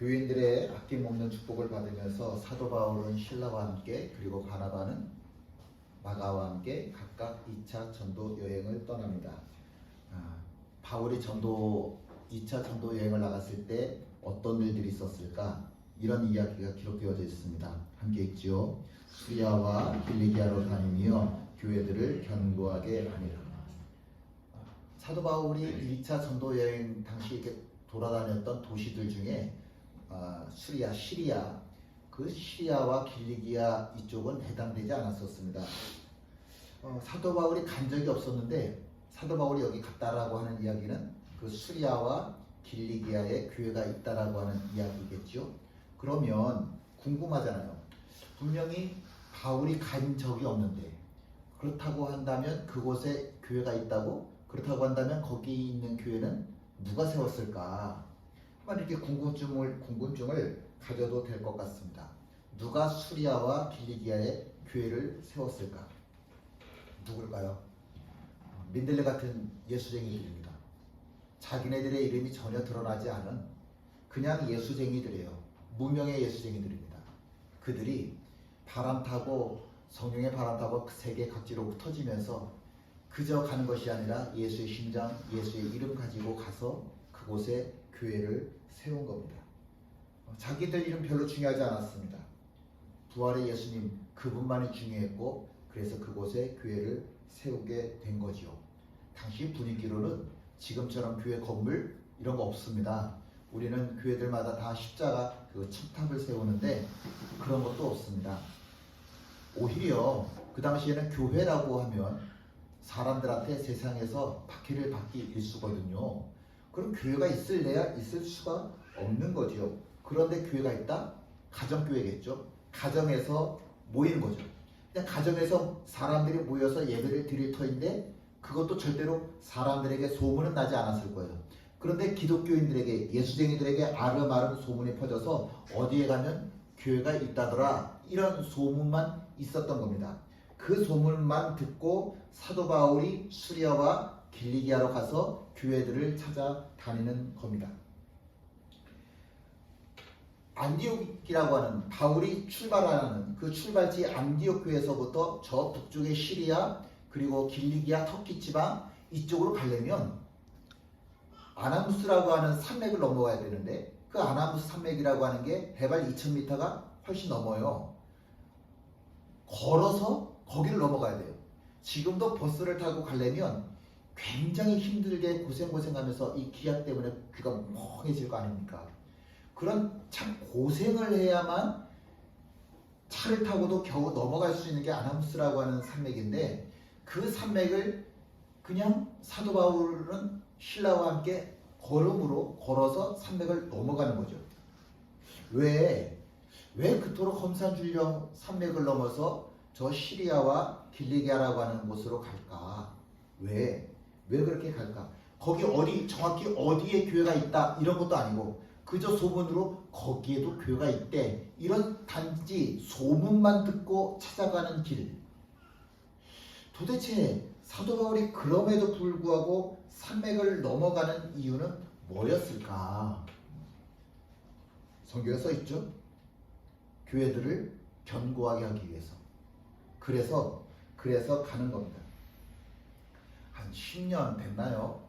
교인들의 아낌없는 축복을 받으면서 사도 바울은 실라와 함께 그리고 바나바는 마가와 함께 각각 2차 전도 여행을 떠납니다. 바울이 2차 전도 여행을 나갔을 때 어떤 일들이 있었을까? 이런 이야기가 기록되어져 있습니다. 함께 읽지요. 수리아와 길리기아로 다니며 교회들을 견고하게 하니라. 사도 바울이 1차 전도 여행 당시 이렇게 돌아다녔던 도시들 중에 수리아, 시리아, 그 시리아와 길리기아 이쪽은 해당되지 않았었습니다. 사도 바울이 간 적이 없었는데 사도 바울이 여기 갔다라고 하는 이야기는 그 수리아와 길리기아에 교회가 있다라고 하는 이야기겠죠. 그러면 궁금하잖아요. 분명히 바울이 간 적이 없는데 그렇다고 한다면 그곳에 교회가 있다고? 그렇다고 한다면 거기 있는 교회는 누가 세웠을까? 한번 이렇게 궁금증을 가져도 될 것 같습니다. 누가 수리아와 길리기아에 교회를 세웠을까? 누굴까요? 민들레 같은 예수쟁이들입니다. 자기네들의 이름이 전혀 드러나지 않은 그냥 예수쟁이들이에요. 무명의 예수쟁이들입니다. 그들이 성령의 바람 타고 세계 각지로 흩어지면서 그저 가는 것이 아니라 예수의 심장, 예수의 이름 가지고 가서 그곳에 교회를 세운 겁니다. 자기들 이름 별로 중요하지 않았습니다. 부활의 예수님 그분만이 중요했고 그래서 그곳에 교회를 세우게 된 거지요. 당시 분위기로는 지금처럼 교회 건물 이런 거 없습니다. 우리는 교회들마다 다 십자가 그 층탑을 세우는데 그런 것도 없습니다. 오히려 그 당시에는 교회라고 하면 사람들한테 세상에서 박해를 받기 일쑤거든요. 그럼 교회가 있을래야 있을 수가 없는 거죠. 그런데 교회가 있다? 가정교회겠죠. 가정에서 모이는 거죠. 그냥 가정에서 사람들이 모여서 예배를 드릴 터인데 그것도 절대로 사람들에게 소문은 나지 않았을 거예요. 그런데 기독교인들에게, 예수쟁이들에게 아름아름 소문이 퍼져서 어디에 가면 교회가 있다더라 이런 소문만 있었던 겁니다. 그 소문만 듣고 사도 바울이 수리아와 길리기아로 가서 교회들을 찾아다니는 겁니다. 안디옥이라고 하는 바울이 출발하는 그 출발지 안디옥 교회에서부터 저 북쪽의 시리아 그리고 길리기아 터키 지방 이쪽으로 가려면 아나무스라고 하는 산맥을 넘어가야 되는데 그 아나무스 산맥이라고 하는 게 해발 2000m가 훨씬 넘어요. 걸어서 거기를 넘어가야 돼요. 지금도 버스를 타고 가려면 굉장히 힘들게 고생하면서 이 기압 때문에 귀가 멍해질 거 아닙니까? 그런 참 고생을 해야만 차를 타고도 겨우 넘어갈 수 있는 게 아나무스라고 하는 산맥인데 그 산맥을 그냥 사도 바울은 신라와 함께 걸음으로 걸어서 산맥을 넘어가는 거죠. 왜 그토록 험산줄령 산맥을 넘어서 저 시리아와 길리기아라고 하는 곳으로 갈까? 왜 그렇게 갈까? 거기 정확히 어디에 교회가 있다 이런 것도 아니고 그저 소문으로 거기에도 교회가 있대 이런 단지 소문만 듣고 찾아가는 길. 도대체 사도 바울이 그럼에도 불구하고 산맥을 넘어가는 이유는 뭐였을까? 성경에 써 있죠. 교회들을 견고하게 하기 위해서. 그래서 가는 겁니다. 한 10년 됐나요?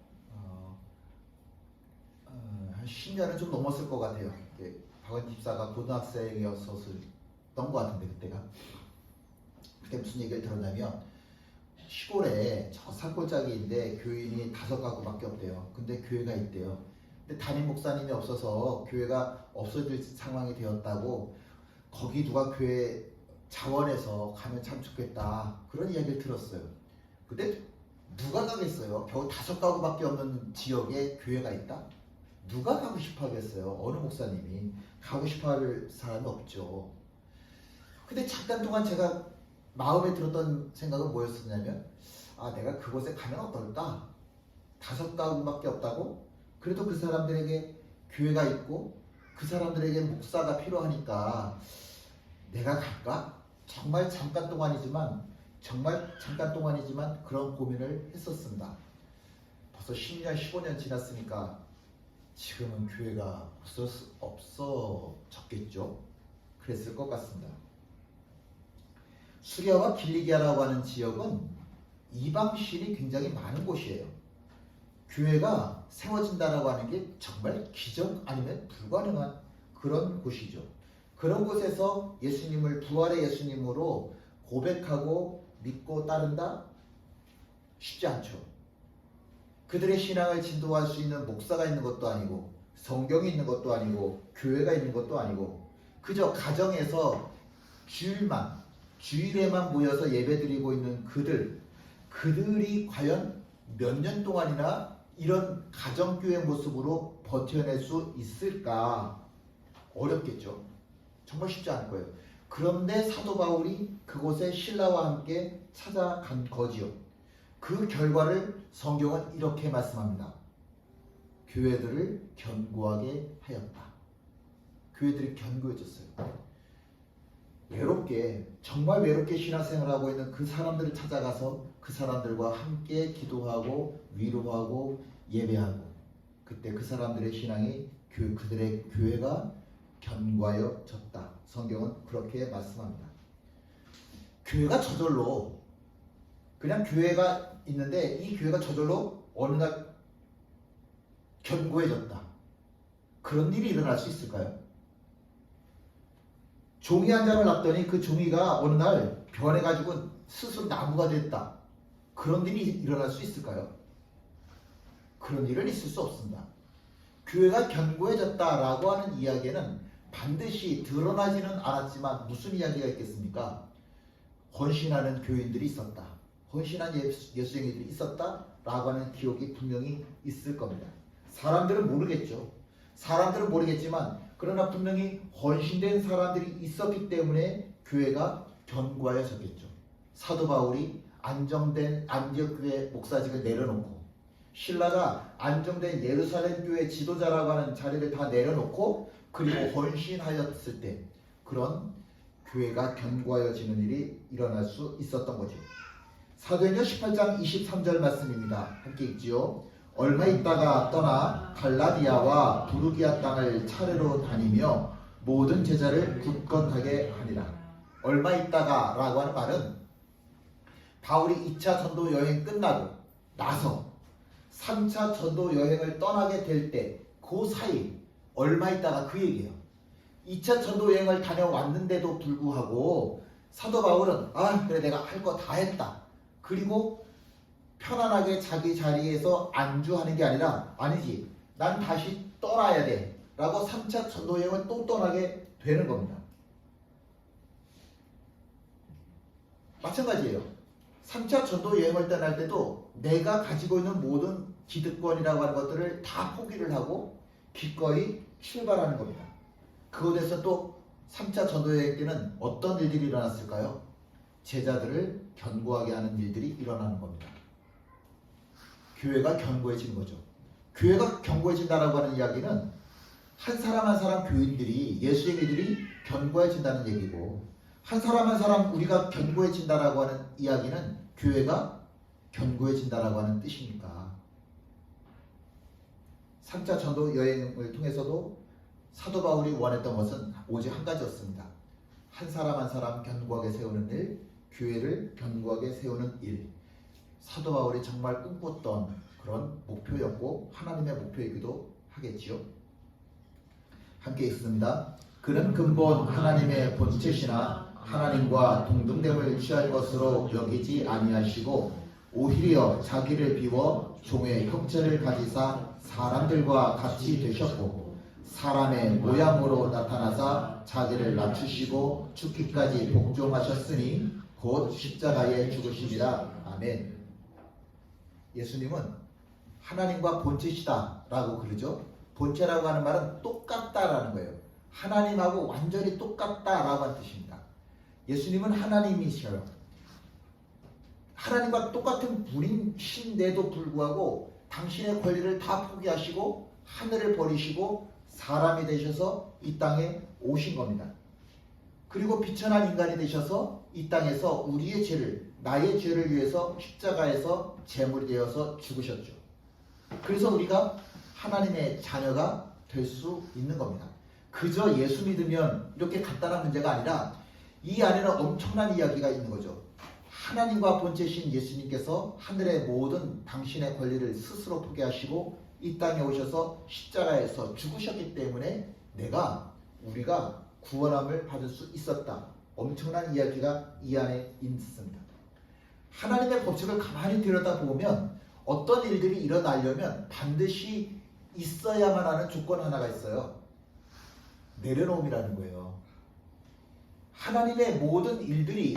한 10년은 좀 넘었을 것 같아요. 박원 집사가 고등학생이었었던 것 같은데 그때 무슨 얘기를 들었냐면 시골에 저 산골짜기인데 교인이 5가구밖에 없대요. 근데 교회가 있대요. 근데 담임 목사님이 없어서 교회가 없어질 상황이 되었다고 거기 누가 교회 자원해서 가면 참 좋겠다 그런 이야기를 들었어요. 근데 누가 가겠어요? 겨우 5가구밖에 없는 지역에 교회가 있다? 누가 가고 싶어 하겠어요? 어느 목사님이 가고 싶어 할 사람이 없죠. 근데 잠깐 동안 제가 마음에 들었던 생각은 뭐였었냐면 내가 그곳에 가면 어떨까? 5가구밖에 없다고? 그래도 그 사람들에게 교회가 있고 그 사람들에게 목사가 필요하니까 내가 갈까? 정말 잠깐 동안이지만 그런 고민을 했었습니다. 벌써 10년, 15년 지났으니까 지금은 교회가 없어졌겠죠. 그랬을 것 같습니다. 수리아와 길리기아라고 하는 지역은 이방신이 굉장히 많은 곳이에요. 교회가 세워진다라고 하는 게 정말 기적 아니면 불가능한 그런 곳이죠. 그런 곳에서 예수님을 부활의 예수님으로 고백하고 믿고 따른다? 쉽지 않죠. 그들의 신앙을 진도할 수 있는 목사가 있는 것도 아니고 성경이 있는 것도 아니고 교회가 있는 것도 아니고 그저 가정에서 주일에만 모여서 예배드리고 있는 그들이 과연 몇 년 동안이나 이런 가정교회 모습으로 버텨낼 수 있을까? 어렵겠죠. 정말 쉽지 않을 거예요. 그런데 사도 바울이 그곳에 신라와 함께 찾아간 거지요. 그 결과를 성경은 이렇게 말씀합니다. 교회들을 견고하게 하였다. 교회들이 견고해졌어요. 정말 외롭게 신앙생활하고 있는 그 사람들을 찾아가서 그 사람들과 함께 기도하고 위로하고 예배하고 그때 그 사람들의 신앙이 그들의 교회가 견고하여졌다. 성경은 그렇게 말씀합니다. 교회가 저절로 그냥 교회가 있는데 이 교회가 저절로 어느 날 견고해졌다. 그런 일이 일어날 수 있을까요? 종이 한 장을 놨더니 그 종이가 어느 날 변해가지고 스스로 나무가 됐다. 그런 일이 일어날 수 있을까요? 그런 일은 있을 수 없습니다. 교회가 견고해졌다라고 하는 이야기는 반드시 드러나지는 않았지만 무슨 이야기가 있겠습니까? 헌신하는 교인들이 있었다. 헌신한 예수쟁이들이 있었다라고 하는 기록이 분명히 있을 겁니다. 사람들은 모르겠지만 그러나 분명히 헌신된 사람들이 있었기 때문에 교회가 견고하여졌겠죠. 사도 바울이 안정된 안디옥 교회 목사직을 내려놓고 신라가 안정된 예루살렘 교회 지도자라고 하는 자리를 다 내려놓고 그리고 헌신하였을 때 그런 교회가 견고하여지는 일이 일어날 수 있었던 거죠. 사도행전 18장 23절 말씀입니다. 함께 읽지요. 얼마 있다가 떠나 갈라디아와 부르기아 땅을 차례로 다니며 모든 제자를 굳건하게 하니라. 얼마 있다가 라고 하는 말은 바울이 2차 전도 여행 끝나고 나서 3차 전도 여행을 떠나게 될 때 그 사이 얼마 있다가 그 얘기예요. 2차 전도 여행을 다녀왔는데도 불구하고 사도 바울은 그래 내가 할 거 다 했다. 그리고 편안하게 자기 자리에서 안주하는 게 아니라 아니지 난 다시 떠나야 돼 라고 3차 전도 여행을 또 떠나게 되는 겁니다. 마찬가지예요. 3차 전도 여행을 떠날 때도 내가 가지고 있는 모든 기득권이라고 하는 것들을 다 포기를 하고 기꺼이 출발하는 겁니다. 그곳에서 또 3차 전도 여행 때는 어떤 일들이 일어났을까요? 제자들을 견고하게 하는 일들이 일어나는 겁니다. 교회가 견고해지는 거죠. 교회가 견고해진다라고 하는 이야기는 한 사람 한 사람 교인들이 예수쟁이들이 견고해진다는 얘기고 한 사람 한 사람 우리가 견고해진다라고 하는 이야기는 교회가 견고해진다라고 하는 뜻이니까 3차 전도 여행을 통해서도 사도 바울이 원했던 것은 오직 한 가지였습니다. 한 사람 한 사람 견고하게 세우는 일, 교회를 견고하게 세우는 일. 사도 바울이 정말 꿈꿨던 그런 목표였고 하나님의 목표이기도 하겠지요. 함께 읽습니다. 그는 근본 하나님의 본체시나 하나님과 동등됨을 취할 것으로 여기지 아니하시고 오히려 자기를 비워 종의 형체를 가지사 사람들과 같이 되셨고 사람의 모양으로 나타나사 자기를 낮추시고 죽기까지 복종하셨으니 곧 십자가에 죽으시리라. 아멘. 예수님은 하나님과 본체시다 라고 그러죠. 본체라고 하는 말은 똑같다라는 거예요. 하나님하고 완전히 똑같다라고 하는 뜻입니다. 예수님은 하나님이셔요. 하나님과 똑같은 분이신데도 불구하고 당신의 권리를 다 포기하시고 하늘을 버리시고 사람이 되셔서 이 땅에 오신 겁니다. 그리고 비천한 인간이 되셔서 이 땅에서 우리의 죄를, 나의 죄를 위해서 십자가에서 제물이 되어서 죽으셨죠. 그래서 우리가 하나님의 자녀가 될 수 있는 겁니다. 그저 예수 믿으면 이렇게 간단한 문제가 아니라 이 안에는 엄청난 이야기가 있는 거죠. 하나님과 본체신 예수님께서 하늘의 모든 당신의 권리를 스스로 포기하시고 이 땅에 오셔서 십자가에서 죽으셨기 때문에 우리가 구원함을 받을 수 있었다. 엄청난 이야기가 이 안에 있습니다. 하나님의 법칙을 가만히 들여다보면 어떤 일들이 일어나려면 반드시 있어야만 하는 조건 하나가 있어요. 내려놓음이라는 거예요. 하나님의 일들이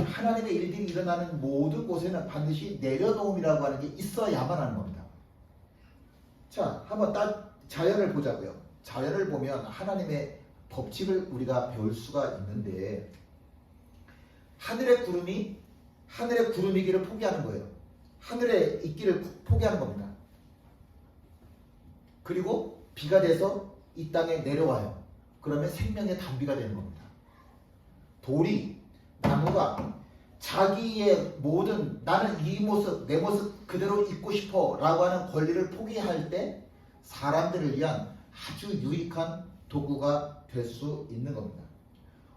일어나는 모든 곳에는 반드시 내려놓음이라고 하는 게 있어야만 하는 겁니다. 자, 한번 자연을 보자고요. 자연을 보면 하나님의 법칙을 우리가 배울 수가 있는데 하늘의 구름이기를 포기하는 거예요. 하늘에 있기를 포기하는 겁니다. 그리고 비가 돼서 이 땅에 내려와요. 그러면 생명의 단비가 되는 겁니다. 나무가 자기의 모든 나는 이 모습, 내 모습 그대로 있고 싶어 라고 하는 권리를 포기할 때 사람들을 위한 아주 유익한 도구가 될 수 있는 겁니다.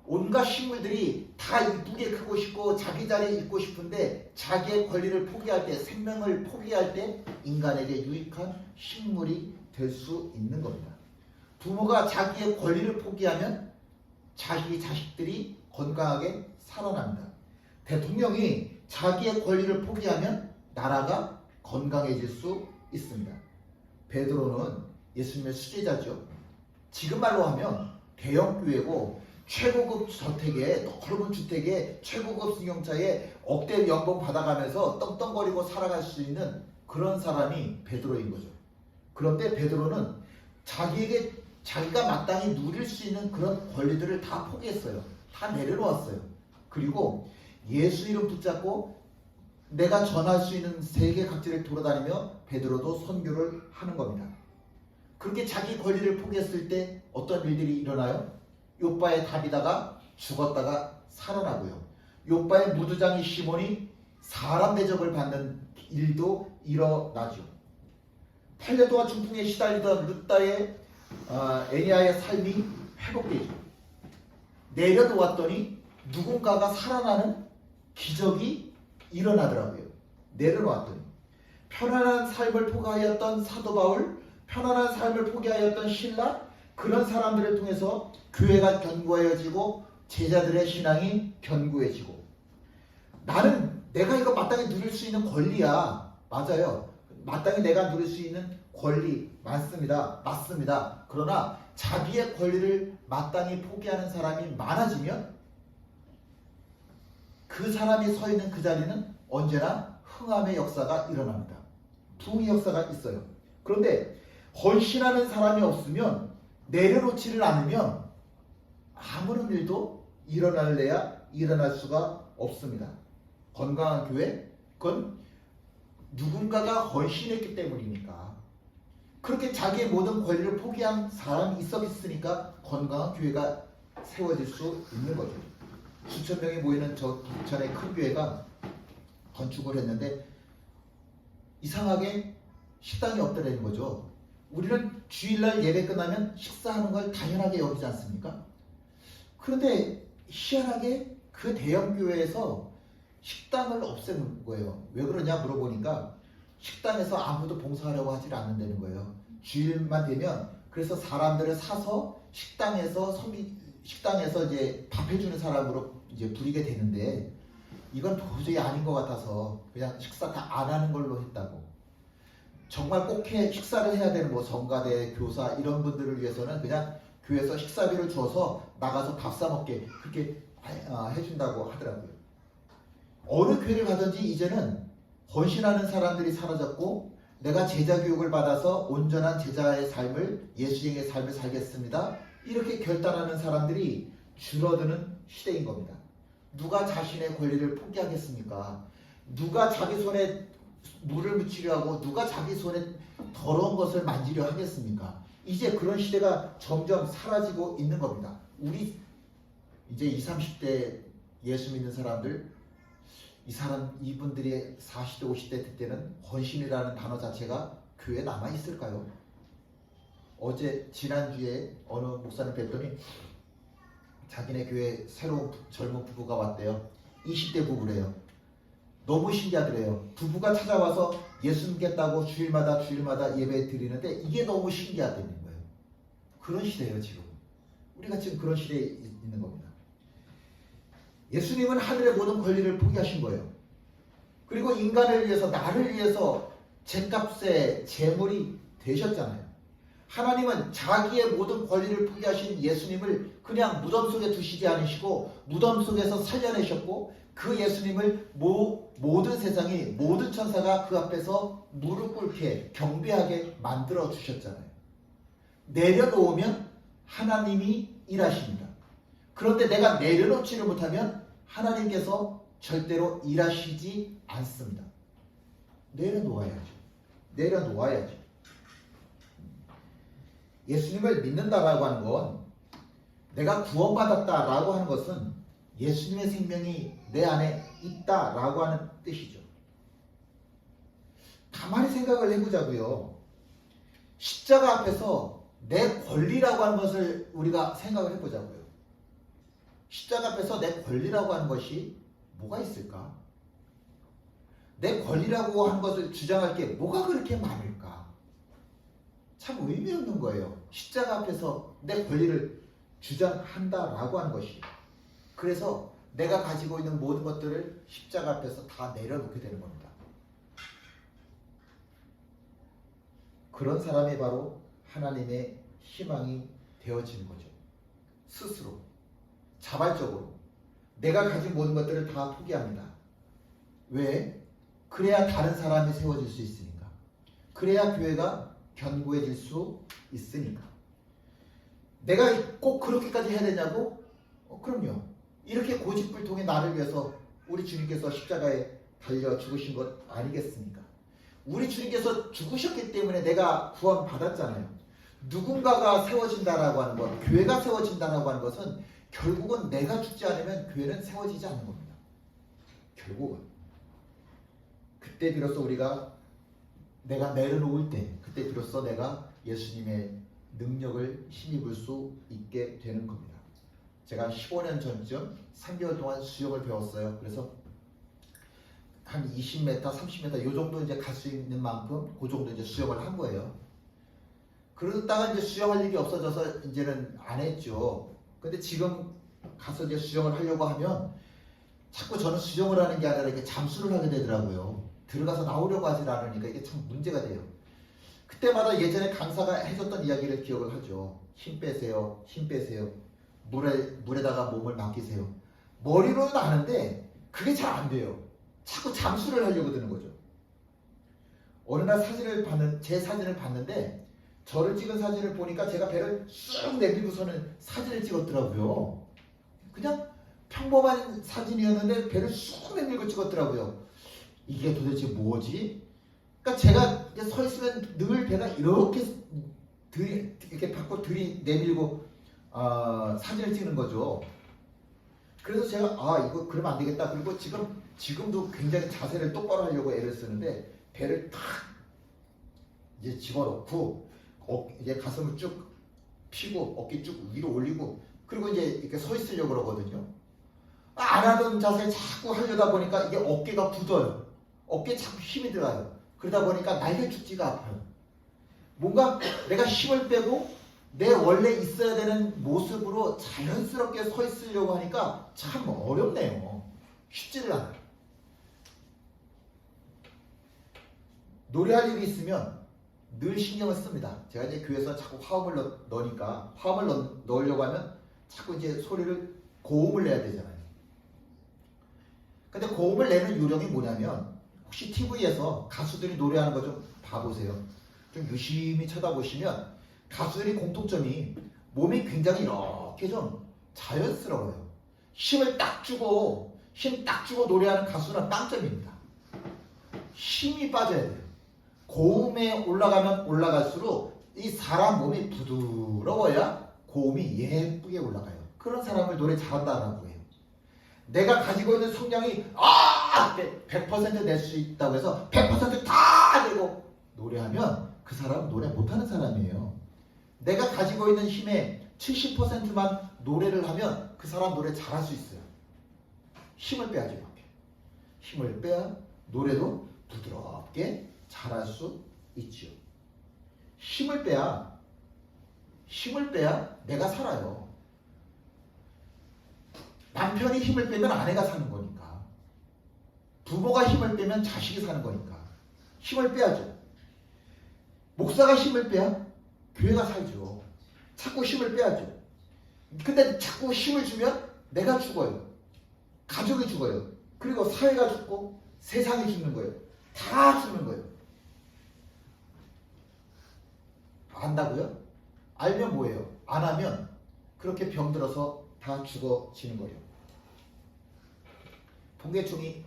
온갖 식물들이 다 이쁘게 크고 싶고 자기 자리에 있고 싶은데 자기의 권리를 포기할 때, 생명을 포기할 때 인간에게 유익한 식물이 될 수 있는 겁니다. 부모가 자기의 권리를 포기하면 자기 자식들이 건강하게 살아납니다. 대통령이 자기의 권리를 포기하면 나라가 건강해질 수 있습니다. 베드로는 예수님의 수제자죠. 지금 말로 하면 대형교회고 최고급 저택에, 넓은 주택에, 최고급 승용차에 억대 연봉 받아가면서 떵떵거리고 살아갈 수 있는 그런 사람이 베드로인 거죠. 그런데 베드로는 자기가 마땅히 누릴 수 있는 그런 권리들을 다 포기했어요. 다 내려놓았어요. 그리고 예수 이름 붙잡고 내가 전할 수 있는 세계 각지를 돌아다니며 베드로도 선교를 하는 겁니다. 그렇게 자기 권리를 포기했을 때 어떤 일들이 일어나요? 욥바의 다비다가 죽었다가 살아나고요. 욥바의 무두장이 시몬이 사람 대접을 받는 일도 일어나죠. 8년 동안 중풍에 시달리던 룻다의 애니아의 삶이 회복되죠. 내려놓았더니 누군가가 살아나는 기적이 일어나더라고요. 내려놓았더니 편안한 삶을 포기하였던 사도 바울, 편안한 삶을 포기하였던 신라, 그런 사람들을 통해서 교회가 견고해지고 제자들의 신앙이 견고해지고 내가 이거 마땅히 누릴 수 있는 권리야. 맞아요. 마땅히 내가 누릴 수 있는 권리 맞습니다. 그러나 자기의 권리를 마땅히 포기하는 사람이 많아지면 그 사람이 서 있는 그 자리는 언제나 흥함의 역사가 일어납니다. 부흥의 역사가 있어요. 그런데 헌신하는 사람이 없으면, 내려놓지를 않으면 아무런 일도 일어날 수가 없습니다. 건강한 교회, 그건 누군가가 헌신했기 때문이니까. 그렇게 자기의 모든 권리를 포기한 사람이 있었으니까 건강한 교회가 세워질 수 있는 거죠. 수천 명이 모이는 저 부천의 큰 교회가 건축을 했는데 이상하게 식당이 없더라는 거죠. 우리는 주일날 예배 끝나면 식사하는 걸 당연하게 여기지 않습니까? 그런데 희한하게 그 대형교회에서 식당을 없애는 거예요. 왜 그러냐 물어보니까 식당에서 아무도 봉사하려고 하질 않는다는 거예요. 주일만 되면 그래서 사람들을 사서 식당에서 이제 밥 해주는 사람으로 이제 부리게 되는데 이건 도저히 아닌 것 같아서 그냥 식사 다 안 하는 걸로 했다고. 정말 꼭 식사를 해야 되는 성가대, 교사 이런 분들을 위해서는 그냥 교회에서 식사비를 줘서 나가서 밥 사 먹게 그렇게 해준다고 하더라고요. 어느 교회를 가든지 이제는 헌신하는 사람들이 사라졌고 내가 제자 교육을 받아서 온전한 제자의 삶을, 예수님의 삶을 살겠습니다. 이렇게 결단하는 사람들이 줄어드는 시대인 겁니다. 누가 자신의 권리를 포기하겠습니까? 누가 자기 손에 물을 묻히려 하고 누가 자기 손에 더러운 것을 만지려 하겠습니까? 이제 그런 시대가 점점 사라지고 있는 겁니다. 우리 이제 20, 30대 예수 믿는 사람들, 이분들이 40대, 50대 때는 헌신이라는 단어 자체가 교회에 남아있을까요? 어제 지난주에 어느 목사님 뵀더니 자기네 교회 새로운 젊은 부부가 왔대요. 20대 부부래요. 너무 신기하더래요. 부부가 찾아와서 예수 믿겠다고 주일마다 예배 드리는데 이게 너무 신기하다는 거예요. 그런 시대예요 지금. 우리가 지금 그런 시대에 있는 겁니다. 예수님은 하늘의 모든 권리를 포기하신 거예요. 그리고 인간을 위해서, 나를 위해서 죗값의 제물이 되셨잖아요. 하나님은 자기의 모든 권리를 포기하신 예수님을 그냥 무덤 속에 두시지 않으시고 무덤 속에서 살려내셨고, 그 예수님을 모든 세상이, 모든 천사가 그 앞에서 무릎 꿇게 경배하게 만들어 주셨잖아요. 내려놓으면 하나님이 일하십니다. 그런데 내가 내려놓지를 못하면 하나님께서 절대로 일하시지 않습니다. 내려놓아야죠. 내려놓아야죠. 예수님을 믿는다라고 하는 건, 내가 구원받았다라고 하는 것은 예수님의 생명이 내 안에 있다라고 하는 뜻이죠. 가만히 생각을 해보자고요. 십자가 앞에서 내 권리라고 하는 것을 우리가 생각을 해보자고요. 십자가 앞에서 내 권리라고 하는 것이 뭐가 있을까? 내 권리라고 하는 것을 주장할 게 뭐가 그렇게 많을까? 참 의미 없는 거예요. 십자가 앞에서 내 권리를 주장한다라고 하는 것이. 그래서 내가 가지고 있는 모든 것들을 십자가 앞에서 다 내려놓게 되는 겁니다. 그런 사람이 바로 하나님의 희망이 되어지는 거죠. 스스로, 자발적으로 내가 가진 모든 것들을 다 포기합니다. 왜? 그래야 다른 사람이 세워질 수 있으니까. 그래야 교회가 견고해질 수 있으니까. 내가 꼭 그렇게까지 해야 되냐고? 그럼요. 이렇게 고집불통의 나를 위해서 우리 주님께서 십자가에 달려 죽으신 것 아니겠습니까? 우리 주님께서 죽으셨기 때문에 내가 구원 받았잖아요. 누군가가 세워진다라고 하는 것, 교회가 세워진다라고 하는 것은 결국은 내가 죽지 않으면 교회는 세워지지 않는 겁니다. 결국은. 그때 비로소 우리가, 내가 내려놓을 때, 그때 비로소 내가 예수님의 능력을 힘입을 수 있게 되는 겁니다. 제가 15년 전쯤 3개월 동안 수영을 배웠어요. 그래서 한 20m, 30m 요 정도 이제 갈 수 있는 만큼 그 정도 이제 수영을 한 거예요. 그러다가 이제 수영할 일이 없어져서 이제는 안 했죠. 근데 지금 가서 이제 수영을 하려고 하면 자꾸 저는 수영을 하는 게 아니라 이렇게 잠수를 하게 되더라고요. 들어가서 나오려고 하질 않으니까 이게 참 문제가 돼요. 그때마다 예전에 강사가 해줬던 이야기를 기억을 하죠. 힘 빼세요. 힘 빼세요. 물에다가 몸을 맡기세요. 머리로는 아는데 그게 잘 안 돼요. 자꾸 잠수를 하려고 드는 거죠. 어느 날 제 사진을 봤는데 저를 찍은 사진을 보니까 제가 배를 쑥 내밀고서는 사진을 찍었더라고요. 그냥 평범한 사진이었는데 배를 쑥 내밀고 찍었더라고요. 이게 도대체 뭐지? 그러니까 제가 서 있으면 늘 배가 이렇게 밖으로 들이내밀고 사진을 찍는 거죠. 그래서 제가 이거 그러면 안 되겠다. 그리고 지금도 굉장히 자세를 똑바로 하려고 애를 쓰는데 배를 탁 이제 집어넣고 이제 가슴을 쭉 펴고 어깨 쭉 위로 올리고 그리고 이제 이렇게 서 있으려고 그러거든요. 안 하던 자세 자꾸 하려다 보니까 이게 어깨가 굳어요. 어깨에 자꾸 힘이 들어가요. 그러다 보니까 날개죽지가 아파요. 뭔가 내가 힘을 빼고 내 원래 있어야 되는 모습으로 자연스럽게 서 있으려고 하니까 참 어렵네요. 쉽지를 않아요. 노래할 일이 있으면 늘 신경을 씁니다. 제가 이제 교회에서 자꾸 화음을 넣으니까 화음을 넣으려고 하면 자꾸 이제 고음을 내야 되잖아요. 근데 고음을 내는 요령이 뭐냐면 혹시 TV에서 가수들이 노래하는 거 좀 봐보세요. 좀 유심히 쳐다보시면 가수들이 공통점이 몸이 굉장히 이렇게 좀 자연스러워요. 힘 딱 주고 노래하는 가수는 빵점입니다. 힘이 빠져야 돼요. 고음에 올라가면 올라갈수록 이 사람 몸이 부드러워야 고음이 예쁘게 올라가요. 그런 사람을 노래 잘한다라고 해요. 내가 가지고 있는 성량이 100% 낼 수 있다고 해서 100% 다 내고 노래하면 그 사람은 노래 못하는 사람이에요. 내가 가지고 있는 힘의 70%만 노래를 하면 그 사람 노래 잘할 수 있어요. 힘을 빼야죠. 이렇게. 힘을 빼야 노래도 부드럽게 잘할 수 있죠. 힘을 빼야 내가 살아요. 남편이 힘을 빼면 아내가 사는 거니까. 부모가 힘을 빼면 자식이 사는 거니까. 힘을 빼야죠. 목사가 힘을 빼야 교회가 살죠. 자꾸 힘을 빼야죠. 근데 자꾸 힘을 주면 내가 죽어요. 가족이 죽어요. 그리고 사회가 죽고 세상이 죽는 거예요. 다 죽는 거예요. 안다고요? 알면 뭐예요? 안 하면 그렇게 병들어서 다 죽어지는 거예요. 통계청이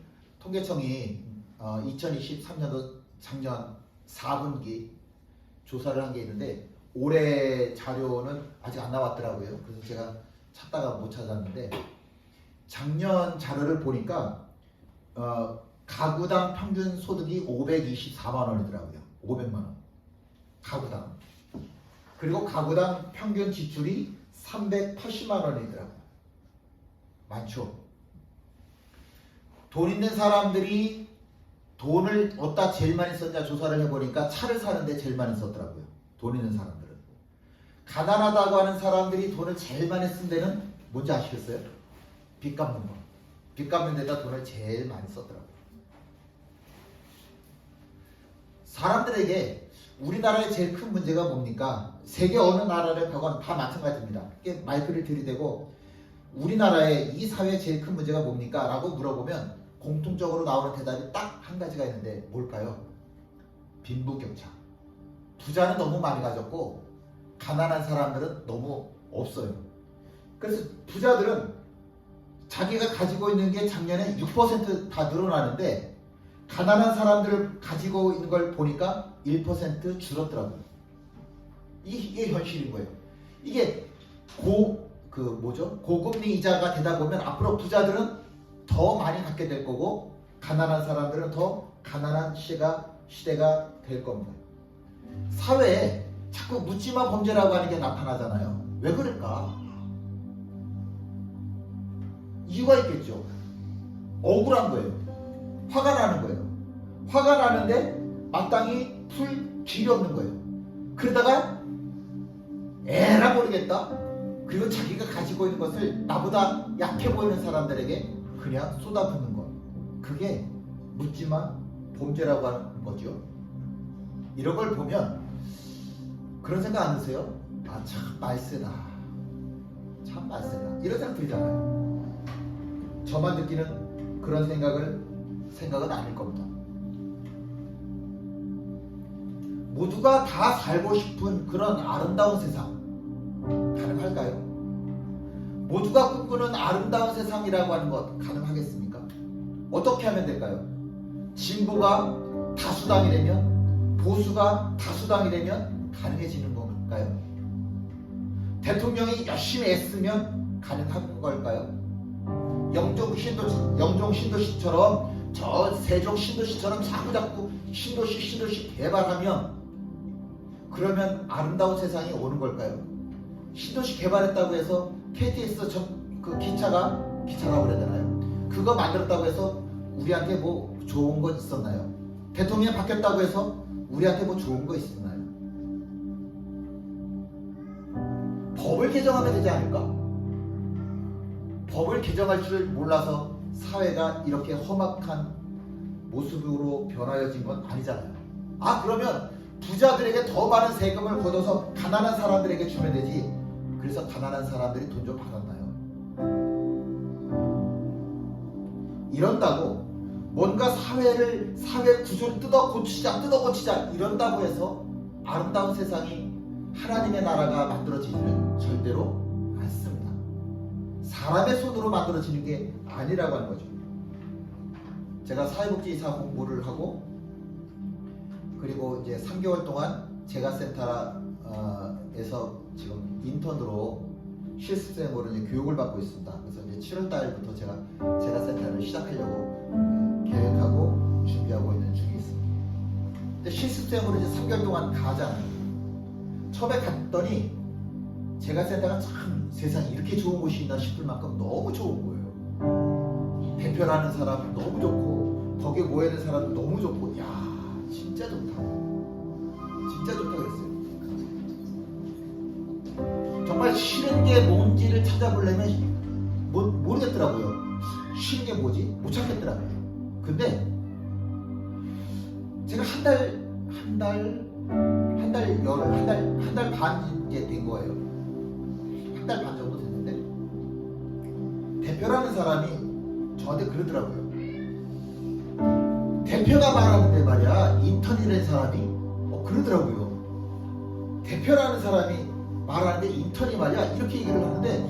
2023년도 작년 4분기 조사를 한 게 있는데 올해 자료는 아직 안 나왔더라고요. 그래서 제가 찾다가 못 찾았는데 작년 자료를 보니까 가구당 평균 소득이 524만 원이더라고요. 500만 원. 가구당. 그리고 가구당 평균 지출이 380만 원이더라고요. 많죠. 돈 있는 사람들이 돈을 어디다 제일 많이 썼냐 조사를 해보니까 차를 사는데 제일 많이 썼더라고요. 돈 있는 사람들은. 가난하다고 하는 사람들이 돈을 제일 많이 쓴 데는 뭔지 아시겠어요? 빚 갚는 거. 빚 갚는 데다 돈을 제일 많이 썼더라고요. 사람들에게 우리나라의 제일 큰 문제가 뭡니까? 세계 어느 나라를 가건 다 마찬가지입니다. 마이크를 들이대고 우리나라의 이 사회의 제일 큰 문제가 뭡니까? 라고 물어보면 공통적으로 나오는 대답이 딱 한 가지가 있는데 뭘까요? 빈부격차. 부자는 너무 많이 가졌고 가난한 사람들은 너무 없어요. 그래서 부자들은 자기가 가지고 있는 게 작년에 6% 다 늘어나는데 가난한 사람들을 가지고 있는 걸 보니까 1% 줄었더라고요. 이게 현실인 거예요. 이게 고금리 이자가 되다 보면 앞으로 부자들은 더 많이 갖게 될 거고 가난한 사람들은 더 가난한 시대가 될 겁니다. 사회에 자꾸 묻지마 범죄라고 하는 게 나타나잖아요. 왜 그럴까? 이유가 있겠죠. 억울한 거예요. 화가 나는 거예요. 화가 나는데 마땅히 풀 길이 없는 거예요. 그러다가 에라 모르겠다. 그리고 자기가 가지고 있는 것을 나보다 약해 보이는 사람들에게 그냥 쏟아붓는 것. 그게 묻지마 범죄라고 하는 거죠. 이런 걸 보면 그런 생각 안 드세요? 아, 참 말세다. 참 말세다. 이런 생각 들잖아요. 저만 느끼는 그런 생각은 아닐 겁니다. 모두가 다 살고 싶은 그런 아름다운 세상 가능할까요? 모두가 꿈꾸는 아름다운 세상이라고 하는 것 가능하겠습니까? 어떻게 하면 될까요? 진보가 다수당이 되면, 보수가 다수당이 되면 가능해지는 건가요? 대통령이 열심히 애쓰면 가능한 걸까요? 영종 신도시처럼 저 세종 신도시처럼 자꾸 신도시 개발하면 그러면 아름다운 세상이 오는 걸까요? 신도시 개발했다고 해서 KTX 그 기차라고 그래야 되나요? 그거 만들었다고 해서 우리한테 뭐 좋은 거 있었나요? 대통령이 바뀌었다고 해서 우리한테 뭐 좋은 거 있었나요? 법을 개정하면 되지 않을까? 법을 개정할 줄 몰라서 사회가 이렇게 험악한 모습으로 변화해진 건 아니잖아요. 아, 그러면 부자들에게 더 많은 세금을 걷어서 가난한 사람들에게 주면 되지. 그래서 가난한 사람들이 돈 좀 받았나요? 이런다고 뭔가 사회 구조를 뜯어 고치자 이런다고 해서 아름다운 세상이 하나님의 나라가 만들어지지는 절대로 않습니다. 사람의 손으로 만들어지는 게 아니라고 하는 거죠. 제가 사회복지사 공부를 하고 그리고 이제 3개월 동안 제가센터에서 지금 인턴으로 실습생으로 이제 교육을 받고 있습니다. 그래서 이제 7월 달부터 제가 제가센터를 시작하려고 계획하고 준비하고 있는 중에 있습니다. 근데 실습생으로 이제 3개월 동안 가잖아요. 처음에 갔더니 제가 생각한 참 세상에 이렇게 좋은 곳이 있나 싶을 만큼 너무 좋은 거예요. 대표라는 사람은 너무 좋고 거기에 모여있는 사람은 너무 좋고 야 진짜 좋다. 진짜 좋다 그랬어요. 정말 싫은 게 뭔지를 찾아보려면 모르겠더라고요. 싫은 게 뭐지? 못 찾겠더라고요. 근데 제가 한 달 반 이제 된 거예요. 한 달 반 정도 됐는데 대표라는 사람이 저한테 그러더라고요. 대표가 말하는데 말이야 인턴이라는 사람이 그러더라고요. 대표라는 사람이 말하는데 인턴이 말이야 이렇게 얘기를 하는데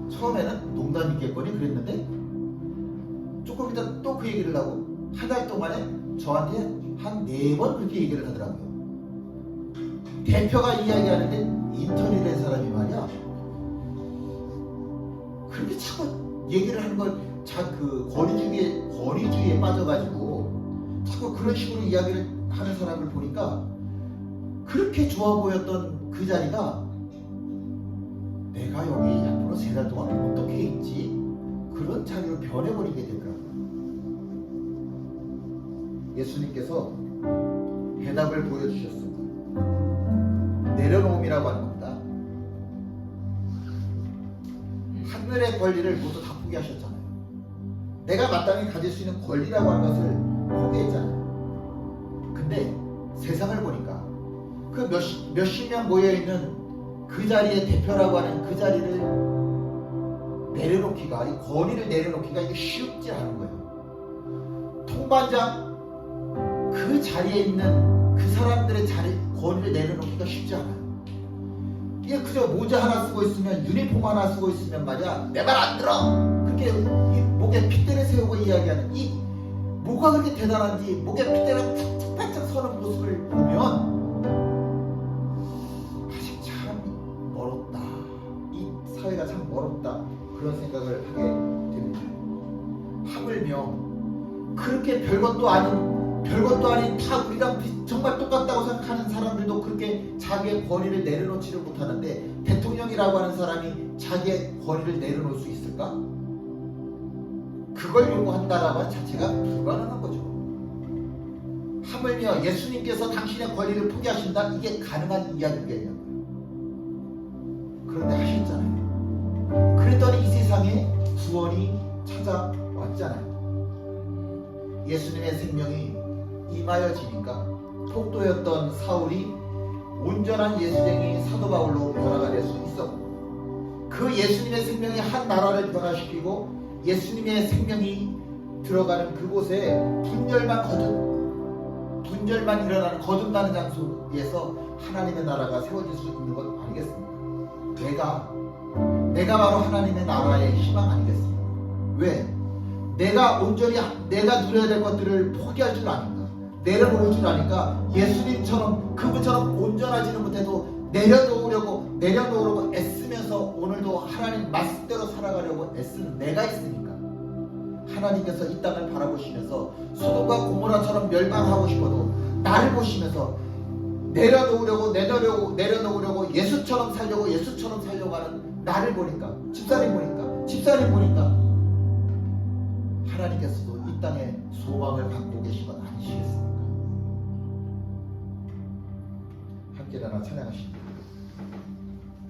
처음에는 농담이겠거니 그랬는데 조금 이따 또 그 얘기를 하고 한 달 동안에 저한테 한 4번 그렇게 얘기를 하더라고요. 대표가 이야기하는데 인턴이라는 사람이 말이야 그렇게 자꾸 얘기를 하는 걸 그 권위주의에 빠져가지고 자꾸 그런 식으로 이야기를 하는 사람을 보니까 그렇게 좋아 보였던 그 자리가 내가 여기 앞으로 3달 동안 어떻게 있지? 그런 자리로 변해버리게 되더라고요. 예수님께서 대답을 보여주셨습니다. 내려놓음이라고 하는 겁니다. 하늘의 권리를 모두 다 포기하셨잖아요. 내가 마땅히 가질 수 있는 권리라고 하는 것을 포기했잖아요. 근데 세상을 보니까 그 몇십 명 모여있는 그 자리의 대표라고 하는 그 자리를 내려놓기가, 이 권위를 내려놓기가 이게 쉽지 않은 거예요. 통반장 그 자리에 있는 그 사람들의 권위를 내려놓기가 쉽지 않아요. 이게 그저 모자 하나 쓰고 있으면, 유니폼 하나 쓰고 있으면 말이야 내 말 안 들어! 그렇게 이 목에 핏대를 세우고 이야기하는 이 뭐가 그렇게 대단한지 목에 핏대가 탁탁탁 서는 모습을 보면 아직 참 멀었다. 이 사회가 참 멀었다. 그런 생각을 하게 됩니다. 하물며 그렇게 별것도 아닌 다 우리랑 정말 똑같다고 생각하는 사람들도 그렇게 자기의 권위를 내려놓지를 못하는데 대통령이라고 하는 사람이 자기의 권위를 내려놓을 수 있을까? 그걸 요구한다라고 하는 자체가 불가능한 거죠. 하물며 예수님께서 당신의 권리를 포기하신다? 이게 가능한 이야기겠냐고요. 그런데 하셨잖아요. 그랬더니 이 세상에 구원이 찾아왔잖아요. 예수님의 생명이 임하여지니까 폭도였던 사울이 온전한 예수쟁이 사도 바울로 변화가 될 수 있었고, 그 예수님의 생명이 한 나라를 변화시키고 예수님의 생명이 들어가는 그곳에 분열만 일어나는 거듭나는 장소에서 하나님의 나라가 세워질 수 있는 것 아니겠습니까? 내가 바로 하나님의 나라의 희망 아니겠습니까? 왜? 내가 온전히 내가 누려야 될 것들을 포기할 줄 아닌가? 내려놓을 줄 아니까 예수님처럼 그분처럼 온전하지는 못해도 내려놓으려고 애쓰면서 오늘도 하나님 말씀대로 살아가려고 애쓰는 내가 있으니까 하나님께서 이 땅을 바라보시면서 소돔과 고모라처럼 멸망하고 싶어도 나를 보시면서 내려놓으려고 예수처럼 살려고 하는 나를 보니까 집사님 보니까 하나님께서도 이 땅에 소망을 갖고 계신 건 아니시겠습니까? 함께 나눠 찬양하십니다.